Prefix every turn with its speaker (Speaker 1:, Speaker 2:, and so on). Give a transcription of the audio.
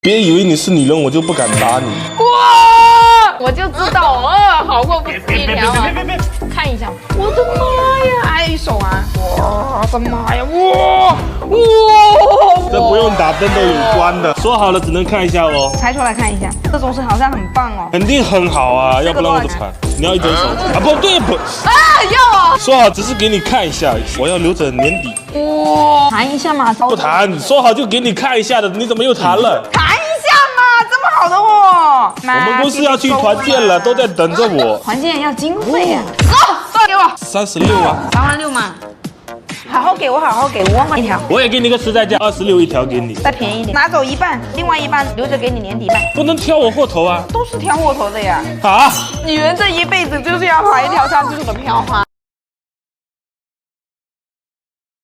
Speaker 1: 别以为你是女人，我就不敢打你。
Speaker 2: 哇！我就知道好过不止一条啊！看一下，我的妈呀，还有一手啊！我的妈呀！哇！
Speaker 1: 这不用打灯都有关的，说好了只能看一下哦。
Speaker 2: 拆出来看一下，这种是好像很棒哦。
Speaker 1: 肯定很好啊，要不然我怎么传？你要一整手啊？不对不，
Speaker 2: 要啊！
Speaker 1: 说好只是给你看一下，我要留着年底。
Speaker 2: 哇！弹一下嘛，
Speaker 1: 不弹，说好就给你看一下的，你怎么又弹了？
Speaker 2: 弹一下嘛，这么好的货。
Speaker 1: 我们公司要去团建了，都在等着我。
Speaker 2: 团建要经费呀。走，给我
Speaker 1: 36啊
Speaker 2: ，36000嘛。好好给我，好好给我，5万一条。
Speaker 1: 我也给你个实在价，26一条给你，
Speaker 2: 再便宜一点，拿走一半，另外一半留着给你年底卖。
Speaker 1: 不能挑我货头啊！
Speaker 2: 都是挑货头的呀。
Speaker 1: 啊！
Speaker 2: 女人这一辈子就是要跑一条上这种的票花。